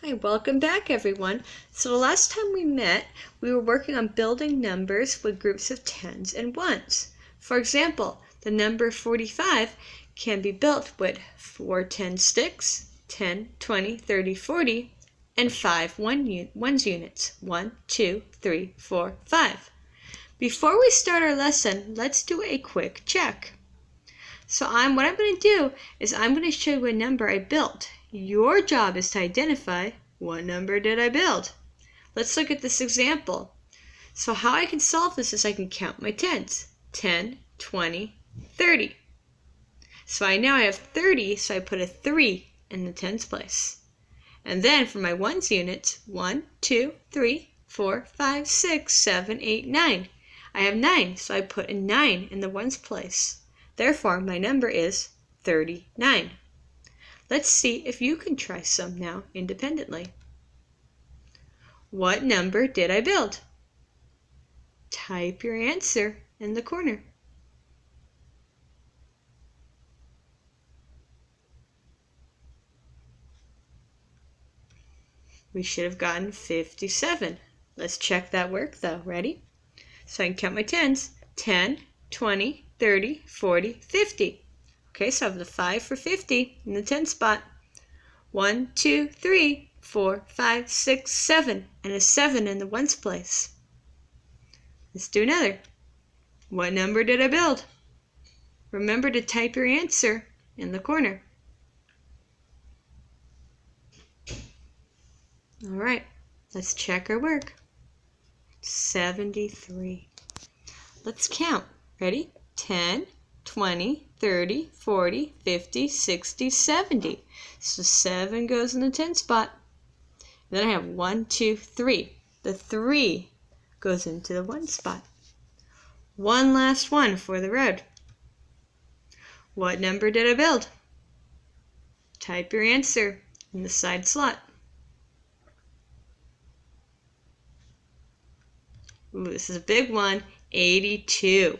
Hi, welcome back everyone. So the last time we met, we were working on building numbers with groups of tens and ones. For example, the number 45 can be built with 4 10 sticks, 10, 20, 30, 40, and 5 ones units, 1, 2, 3, 4, 5. Before we start our lesson, let's do a quick check. So what I'm going to do is I'm going to show you a number I built. Your job is to identify what number did I build. Let's look at this example. So how I can solve this is I can count my tens. 10, 20, 30. So now I have 30, so I put a 3 in the tens place. And then for my ones units, 1, 2, 3, 4, 5, 6, 7, 8, 9. I have 9, so I put a 9 in the ones place. Therefore, my number is 39. Let's see if you can try some now independently. What number did I build? Type your answer in the corner. We should have gotten 57. Let's check that work though. Ready? So I can count my tens. 10, 20, 30, 40, 50. Okay, so I have the 5 for 50 in the 10 spot. 1, 2, 3, 4, 5, 6, 7, and a 7 in the ones place. Let's do another. What number did I build? Remember to type your answer in the corner. All right, let's check our work. 73. Let's count. Ready? 10, 20, 30, 40, 50, 60, 70. So 7 goes in the 10 spot. Then I have 1, 2, 3. The 3 goes into the 1 spot. One last one for the road. What number did I build? Type your answer in the side slot. Ooh, this is a big one. 82.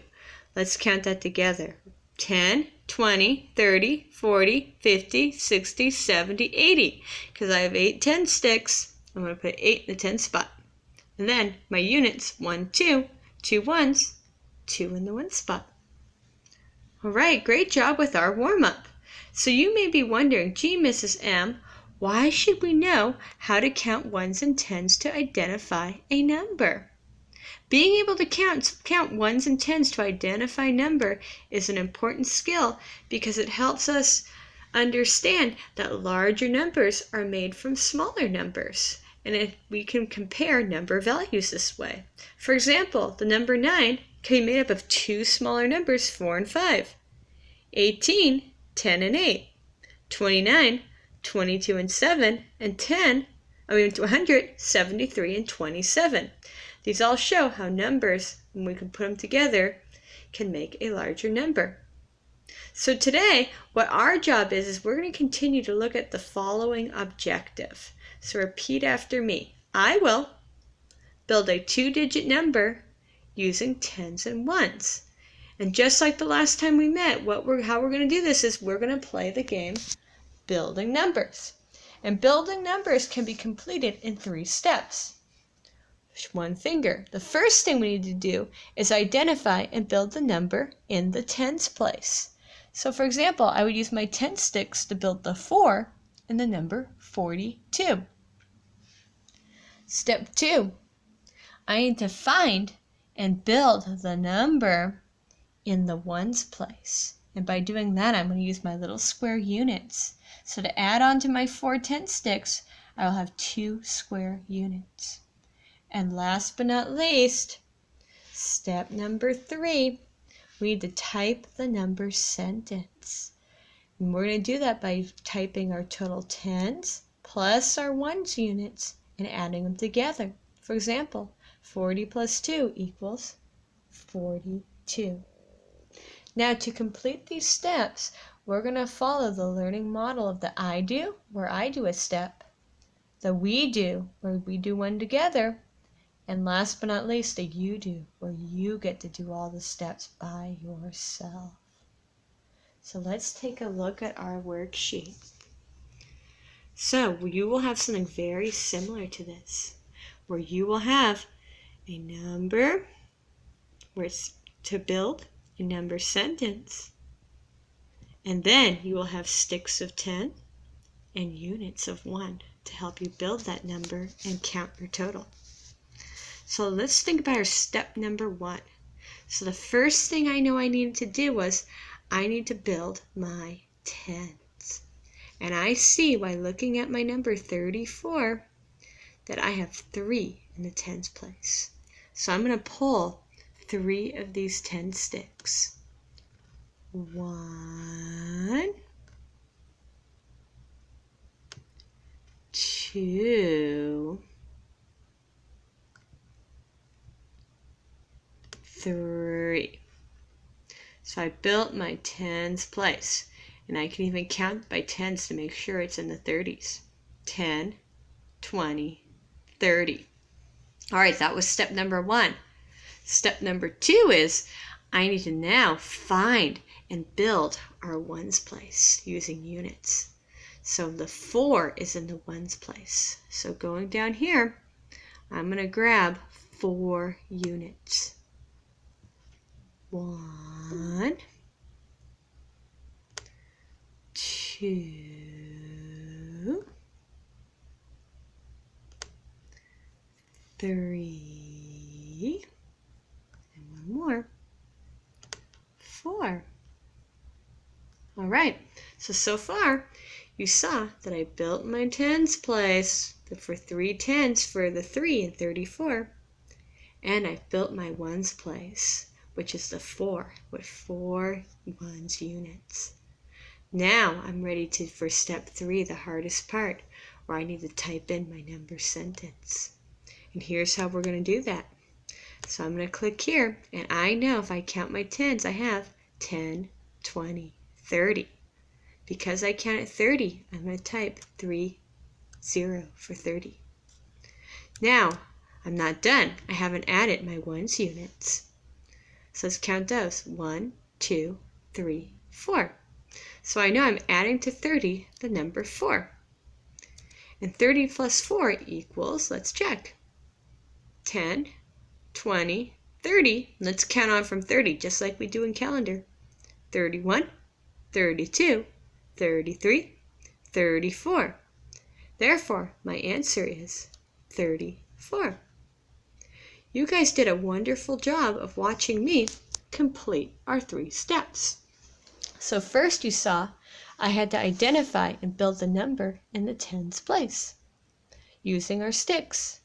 Let's count that together. 10, 20, 30, 40, 50, 60, 70, 80. Because I have 8 10 sticks, I'm going to put 8 in the 10 spot. And then my units, 1, 2, 2 ones, 2 in the 1 spot. All right, great job with our warm-up. So you may be wondering, gee, Mrs. M, why should we know how to count ones and tens to identify a number? Being able to count ones and tens to identify a number is an important skill because it helps us understand that larger numbers are made from smaller numbers. And we can compare number values this way. For example, the number 9 can be made up of 2 smaller numbers, 4 and 5. 18, 10 and 8. 29, 22 and 7. And 100, 73 and 27. These all show how numbers, when we can put them together, can make a larger number. So today, what our job is we're going to continue to look at the following objective. So repeat after me. I will build a 2-digit number using tens and ones. And just like the last time we met, how we're going to do this is we're going to play the game Building Numbers. And building numbers can be completed in 3 steps. One finger. The first thing we need to do is identify and build the number in the tens place. So for example, I would use my 10 sticks to build the 4 in the number 42. Step 2. I need to find and build the number in the ones place. And by doing that, I'm going to use my little square units. So to add on to my 4 10 sticks, I will have 2 square units. And last but not least, step number 3, we need to type the number sentence. And we're going to do that by typing our total tens plus our ones units and adding them together. For example, 40 plus 2 equals 42. Now to complete these steps, we're going to follow the learning model of the I do, where I do a step, the we do, where we do one together, and last but not least, the you do, where you get to do all the steps by yourself. So let's take a look at our worksheet. So you will have something very similar to this, where you will have a number where it's to build a number sentence. And then you will have sticks of 10 and units of 1 to help you build that number and count your total. So let's think about our step number 1. So the first thing I know I needed to do was I need to build my tens. And I see by looking at my number 34 that I have 3 in the tens place. So I'm going to pull 3 of these 10 sticks. 1, 2, 3. So I built my tens place. And I can even count by tens to make sure it's in the 30s. 10, 20, 30. All right, that was step number 1. Step number 2 is I need to now find and build our ones place using units. So the 4 is in the ones place. So going down here, I'm going to grab 4 units. 1, 2, 3, and one more, 4. All right, so far you saw that I built my tens place for 3 tens for the 3 and 34, and I built my ones place, which is the 4 with 4 ones units. Now I'm ready for step 3, the hardest part, where I need to type in my number sentence. And here's how we're going to do that. So I'm going to click here, and I know if I count my tens, I have 10, 20, 30. Because I counted 30, I'm going to type 30 for 30. Now, I'm not done. I haven't added my ones units. So let's count those. 1, 2, 3, 4. So I know I'm adding to 30 the number 4. And 30 plus 4 equals, let's check, 10, 20, 30. Let's count on from 30, just like we do in calendar. 31, 32, 33, 34. Therefore, my answer is 34. You guys did a wonderful job of watching me complete our 3 steps. So first you saw I had to identify and build the number in the tens place using our sticks.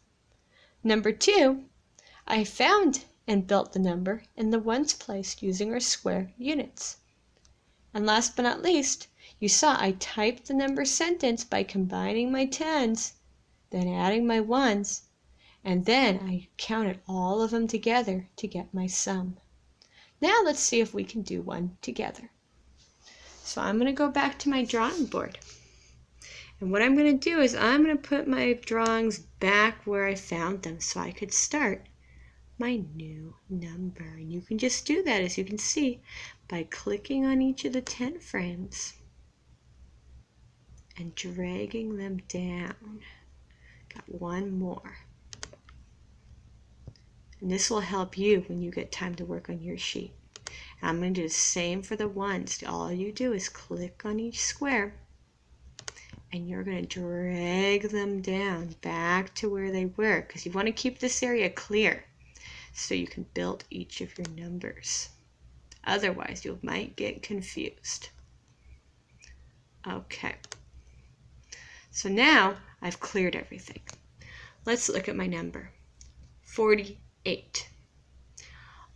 Number 2, I found and built the number in the ones place using our square units. And last but not least, you saw I typed the number sentence by combining my tens, then adding my ones, and then I counted all of them together to get my sum. Now let's see if we can do one together. So I'm going to go back to my drawing board. And what I'm going to do is I'm going to put my drawings back where I found them so I could start my new number. And you can just do that, as you can see, by clicking on each of the 10 frames and dragging them down. Got one more. And this will help you when you get time to work on your sheet. And I'm going to do the same for the ones. All you do is click on each square and you're going to drag them down back to where they were, because you want to keep this area clear so you can build each of your numbers. Otherwise, you might get confused. Okay. So now I've cleared everything. Let's look at my number, 48.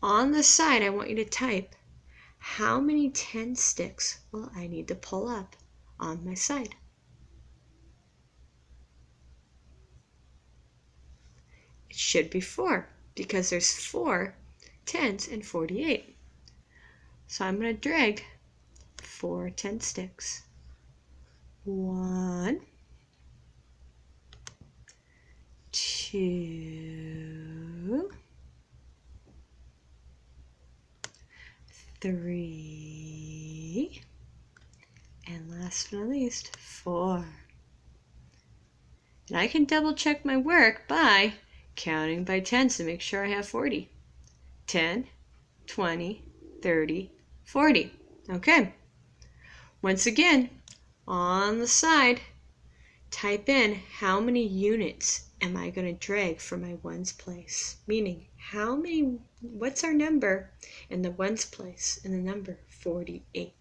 On the side, I want you to type how many 10 sticks will I need to pull up on my side. It should be 4 because there's 4 tens in 48. So I'm going to drag 4 10 sticks. 1, 2, 3, and last but not least, 4. And I can double check my work by counting by tens to make sure I have 40. 10, 20, 30, 40. Okay. Once again, on the side, type in how many units am I going to drag from my ones place? Meaning, what's our number in the ones place in the number 48?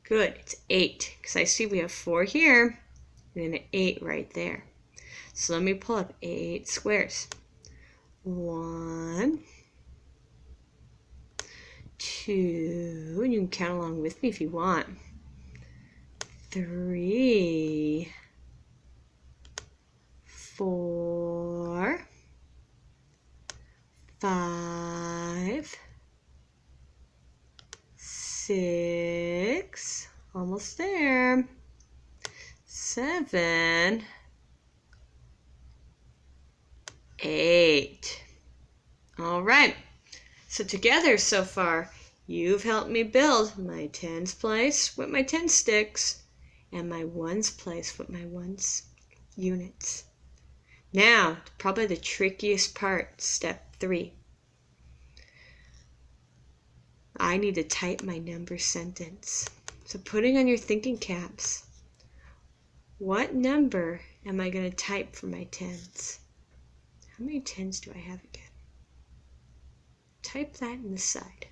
Good, it's 8, because I see we have 4 here, and then an 8 right there. So let me pull up 8 squares. 1, 2, and you can count along with me if you want. 3, 4, 5, 6, almost there, 7, 8. All right, so together so far, you've helped me build my tens place with my 10 sticks and my ones place with my ones units. Now, probably the trickiest part, step 3. I need to type my number sentence. So putting on your thinking caps, what number am I going to type for my tens? How many tens do I have again? Type that in the side.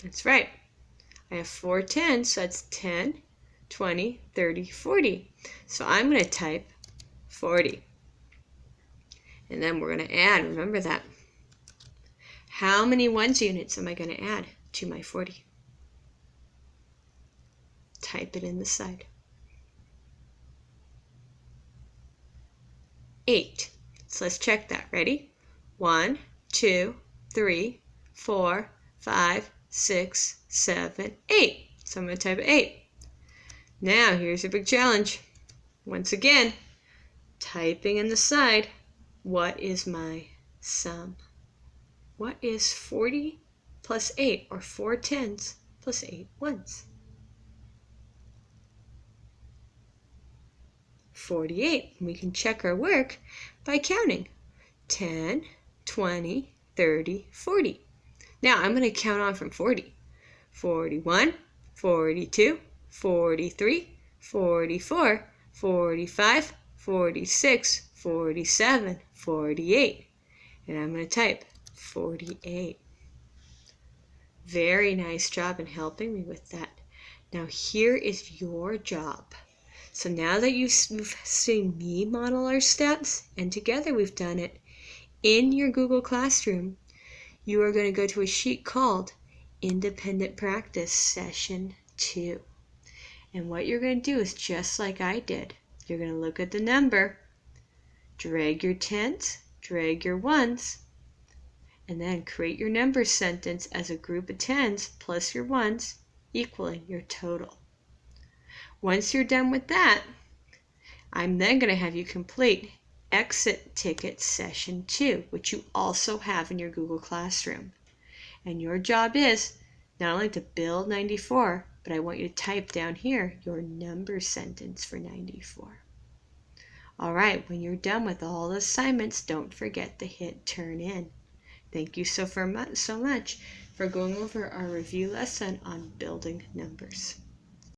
That's right. I have 4 tens, so that's 10, 20, 30, 40. So I'm going to type 40. And then we're going to add, remember that. How many ones units am I going to add to my 40? Type it in the side. 8. So let's check that. Ready? 1, 2, 3, 4, 5, 6, 7, 8. So I'm going to type 8. Now here's your big challenge. Once again, typing in the side, what is my sum? What is 40 plus 8, or 4 tens plus 8 ones? 48. We can check our work by counting. 10, 20, 30, 40. Now I'm going to count on from 40. 41, 42, 43, 44, 45, 46, 47, 48. And I'm going to type 48. Very nice job in helping me with that. Now here is your job. So now that you've seen me model our steps, and together we've done it, in your Google Classroom, you are going to go to a sheet called Independent Practice Session 2. And what you're going to do is just like I did. You're going to look at the number, drag your tens, drag your ones, and then create your number sentence as a group of tens plus your ones equaling your total. Once you're done with that, I'm then going to have you complete Exit Ticket Session 2, which you also have in your Google Classroom. And your job is not only to build 94, but I want you to type down here your number sentence for 94. All right, when you're done with all the assignments, don't forget to hit Turn In. Thank you so much for going over our review lesson on building numbers.